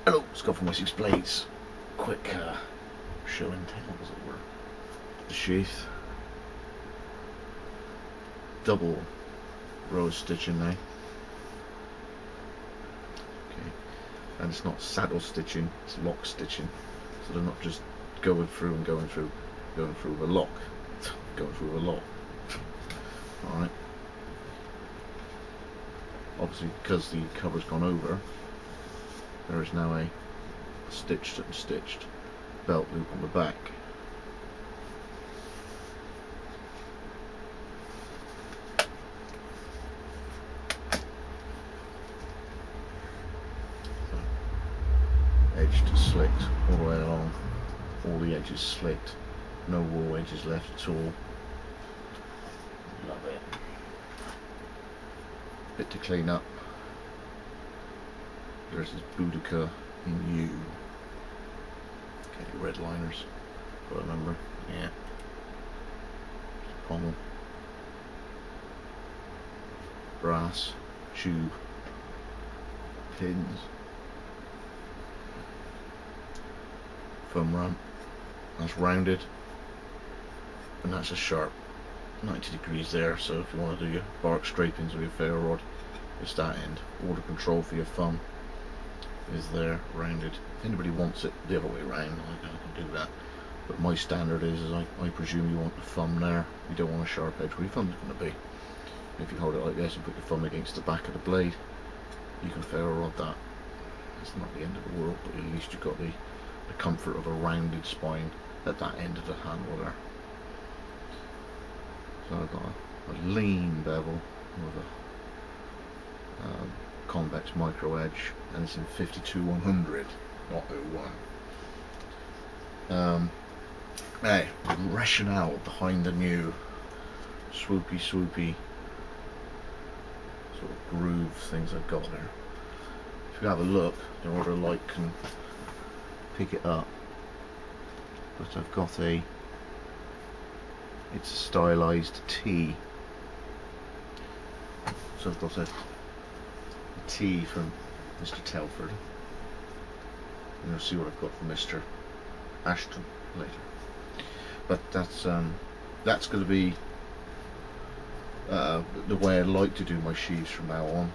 Hello, Scott from Wessex Blades. Quick show and tell, as it were. The sheath. Double row of stitching now. Okay, and it's not saddle stitching, it's lock stitching. So they're not just going through and going through with a lock, going through with a lock. Alright. Obviously, because the cover's gone over, there is now a stitched and stitched belt loop on the back. So, edged, slicked all the way along, all the edges slicked, no raw edges left at all. Love it. Bit to clean up. There's this Boudica in U. Okay, red liners. Got a number? Yeah. Pommel. Brass. Tube. Pins. Foam ramp. That's rounded. And that's a sharp 90 degrees there, so if you want to do your bark scrapings with your ferro rod, it's that end. Order control for your thumb is there, rounded. If anybody wants it the other way around, I can do that. But my standard is I presume you want the thumb there. You don't want a sharp edge where your thumb's going to be. If you hold it like this and put your thumb against the back of the blade, you can ferro rod that. It's not the end of the world, but at least you've got the comfort of a rounded spine at that end of the handle there. So I've got a lean bevel with a convex micro edge, and it's in 52-100, not 01. Hey, rationale behind the new swoopy sort of groove things I've got there. If you have a look, the order light can pick it up, but I've got it's a stylized T. So I've got a T from Mr. Telford, and you'll see what I've got from Mr. Ashton later. But that's going to be the way I like to do my sheaths from now on.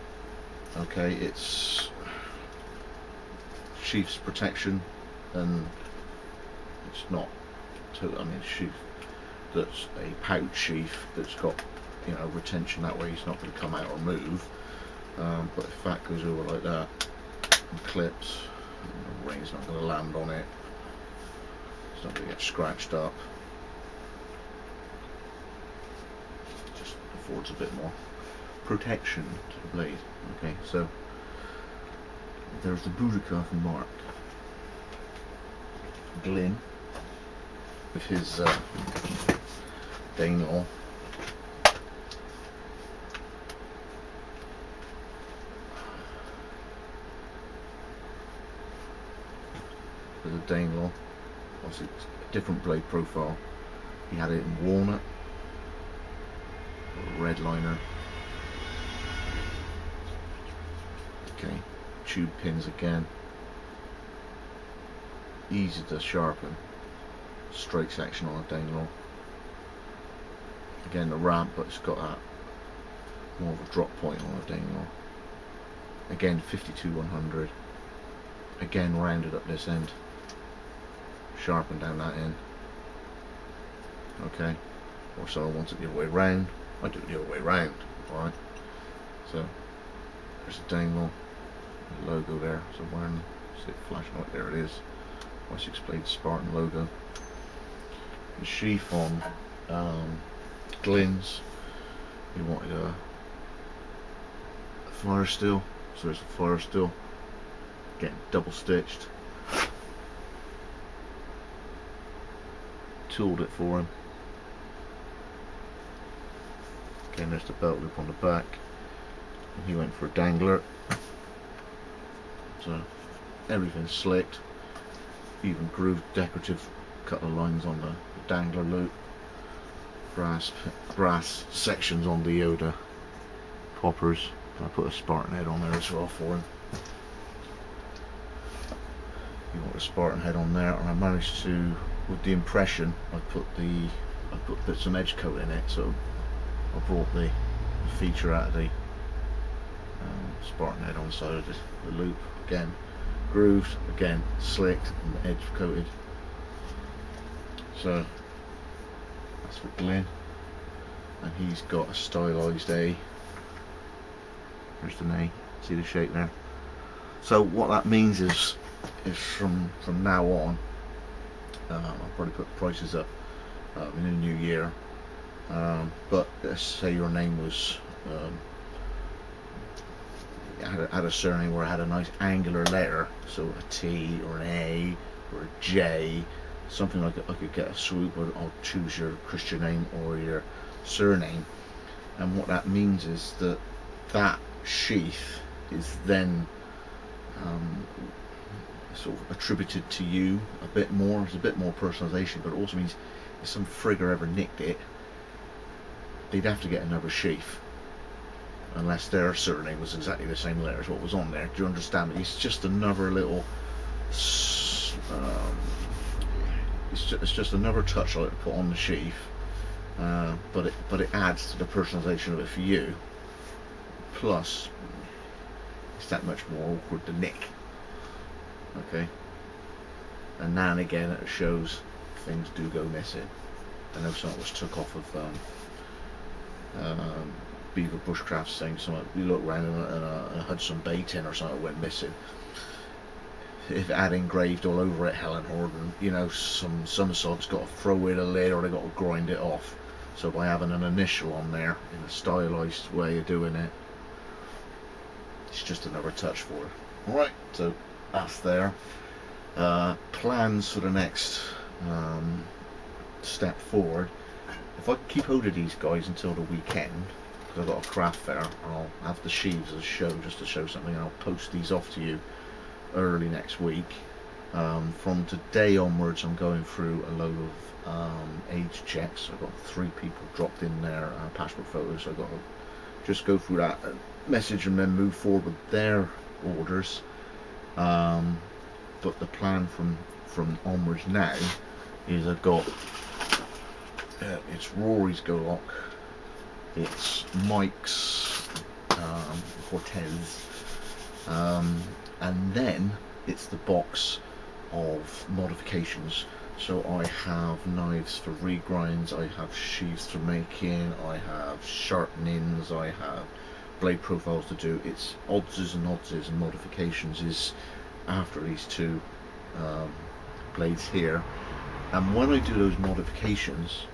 Okay, it's sheaths protection, and it's not. I mean, sheath that's a pouch sheath that's got, you know, retention, that way it's not going to come out or move. But if that goes over like that and clips, the rain's not going to land on it, it's not going to get scratched up. It just affords a bit more protection to the blade. Okay, so there's the Boudica from Mark Glynn with his Danelaw. There's a Danelaw, obviously it's a different blade profile. He had it in walnut, a red liner. Okay, tube pins again, easy to sharpen, straight section on a Danelaw. Again, the ramp, but it's got that more of a drop point on a Danelaw. Again, 52-100. Again, rounded up this end, sharpened down that end. Okay, or so I want it the other way round, I do it the other way round. Alright, so there's a Danelaw, the logo there somewhere, and see it flashing right there, it is. Wessex Blades Spartan logo. The sheath on Glyn's, you wanted a fire steel, so there's a fire steel, getting double stitched. Tooled it for him. Again, there's the belt loop on the back, and he went for a dangler, so everything's slicked, even grooved decorative couple of lines on the dangler loop, brass sections on the Yoda poppers, and I put a Spartan head on there as well for him. Spartan head on there, and I managed to, with the impression, I put some edge coat in it, so I brought the feature out of the Spartan head on the side of the loop. Again, grooved, again slicked and edge coated. So that's for Glyn, and he's got a stylized A. There's an A. See the shape there. So what that means is from now on, I'll probably put the prices up in the new year. But let's say your name was had a surname where it had a nice angular letter, so a T or an A or a J, something like I could get a swoop, or I'll choose your Christian name or your surname. And what that means is that sheath is then sort of attributed to you a bit more. There's a bit more personalisation, but it also means if some frigger ever nicked it, they'd have to get another sheath, unless their surname was exactly the same letter as what was on there. Do you understand? It's just another little it's just another touch I like to put on the sheath, but it adds to the personalisation of it for you. Plus, it's that much more awkward to nick. Okay, and now and again it shows things do go missing. I know something was took off of Beaver Bushcraft, saying something. You look around and a Hudson Bay tin or something went missing. If it had engraved all over it Helen Horden, you know, some sod's got to throw in a lid or they got to grind it off. So by having an initial on there in a stylised way of doing it, it's just another touch for it. Alright, so that's there. Plans for the next step forward. If I keep hold of these guys until the weekend, because I've got a craft fair, I'll have the sheaves as a show, just to show something, and I'll post these off to you early next week. From today onwards, I'm going through a load of age checks. I've got 3 people dropped in their passport photos, so I've got to just go through that message and then move forward with their orders. But the plan from onwards now is I've got it's Rory's Golock, it's Mike's Cortez, and then it's the box of modifications. So I have knives for regrinds, I have sheaths for making, I have sharpenings, I have blade profiles to do. It's oddses and modifications is after these 2 blades here. And when I do those modifications,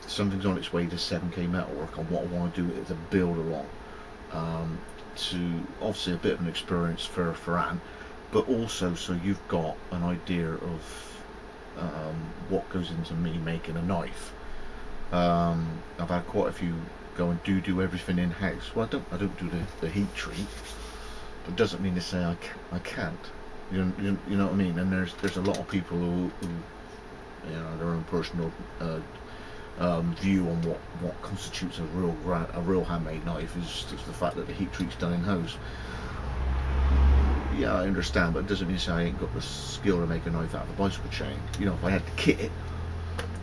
something's on its way to 7k metalwork, and what I want to do is a build along, to obviously a bit of an experience for Anne, but also so you've got an idea of what goes into me making a knife. I've had quite a few go and do everything in house. Well, I don't do the heat treat, but it doesn't mean to say I can't. You know what I mean? And there's a lot of people who you know, their own personal view on what constitutes a real handmade knife is the fact that the heat treat's done in house. Yeah, I understand, but it doesn't mean to say I ain't got the skill to make a knife out of a bicycle chain. You know, if I had the kit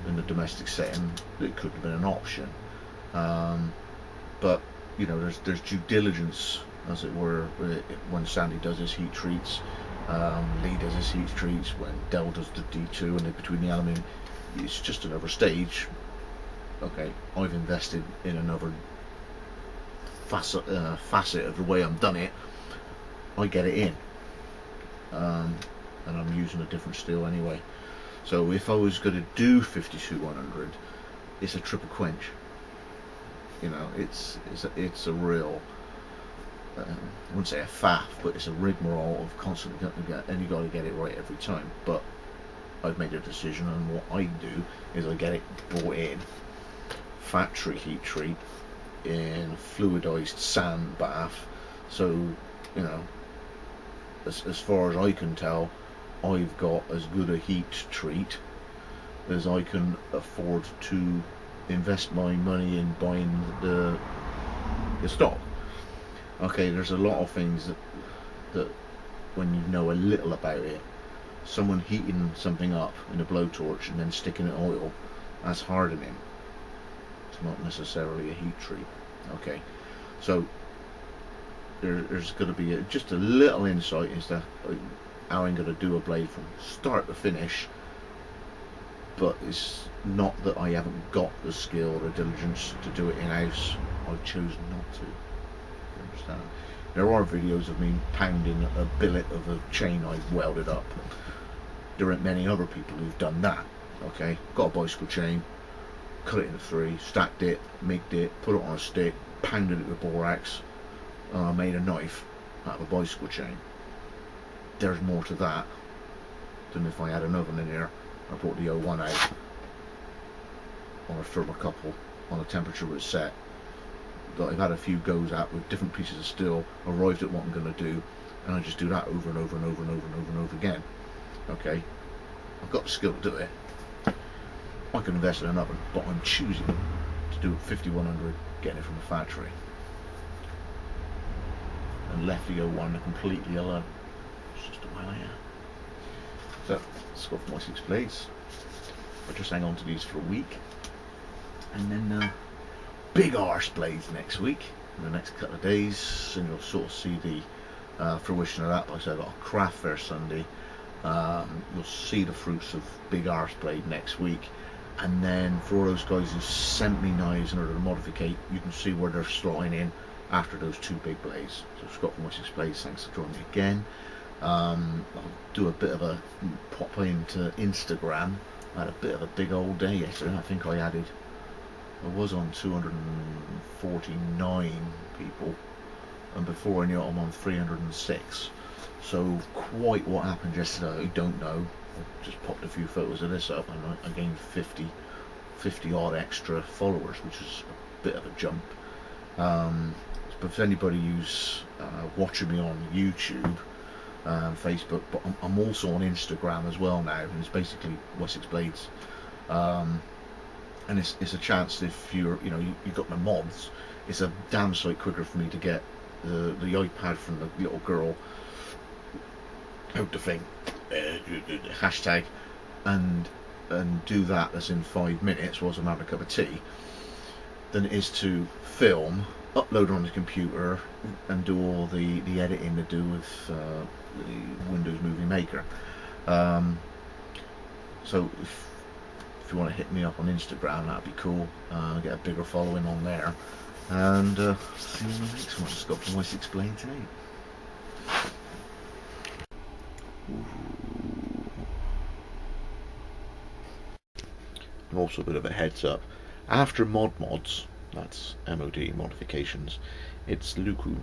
in the domestic setting, it could have been an option. But you know, there's due diligence, as it were, when Sandy does his heat treats, Lee does his heat treats, when Dell does the D2, and between the aluminium, it's just another stage. Okay, I've invested in another facet of the way I've done it. I get it in, and I'm using a different steel anyway. So if I was going to do 52-100, it's a triple quench. You know, it's a real, I wouldn't say a faff, but it's a rigmarole of constantly and you got to get it right every time. But I've made a decision, and what I do is I get it brought in factory heat treat in fluidized sand bath. So you know, as far as I can tell, I've got as good a heat treat as I can afford to invest my money in buying the stock. Okay, there's a lot of things that when you know a little about it. Someone heating something up in a blowtorch and then sticking it in oil, that's hardening. It's not necessarily a heat treat. Okay, so there's going to be just a little insight as to how I'm going to do a blade from start to finish, but it's not that I haven't got the skill or diligence to do it in-house. I've chosen not to. You understand? There are videos of me pounding a billet of a chain I've welded up. There aren't many other people who've done that. Okay, got a bicycle chain, cut it into three, stacked it, migged it, put it on a stick, pounded it with borax, and I made a knife out of a bicycle chain. There's more to that than if I had an oven in here. I brought the O1 out on a thermocouple on a temperature it was set. That I've had a few goes at with different pieces of steel, arrived at what I'm going to do, and I just do that over and over and over and over and over and over again. Okay, I've got the skill to do it. I can invest in an oven, but I'm choosing to do it 5100, getting it from the factory, and left the O1 completely alone. It's just the way I am. So let's go for my 6 blades. I'll just hang on to these for a week, and then big arse blades next week, in the next couple of days, and you'll sort of see the fruition of that. Like I said, I've got a craft fair Sunday. You'll see the fruits of big arse blade next week, and then for all those guys who sent me knives in order to modificate, you can see where they're slotting in after those 2 big blades. So Scott from Wessex Blades, thanks for joining me again. I'll do a bit of a pop into Instagram. I had a bit of a big old day yesterday. I think I was on 249 people, and before I knew it I'm on 306. So quite what happened yesterday I don't know. I just popped a few photos of this up, and I gained 50 odd extra followers, which is a bit of a jump. But if anybody who's watching me on YouTube, Facebook, but I'm also on Instagram as well now, and it's basically Wessex Blades. And it's a chance, if you've got my mods, it's a damn sight quicker for me to get the iPad from the little girl out the thing, hashtag, and do that as in 5 minutes whilst I'm having a cup of tea, than it is to film, upload on the computer, and do all the editing to do with the Windows Movie Maker. So if you want to hit me up on Instagram, that'd be cool. Get a bigger following on there, and see you in the next one. Scott from Wessex Blades today. And also a bit of a heads up, after mods, that's MOD modifications, it's Luku.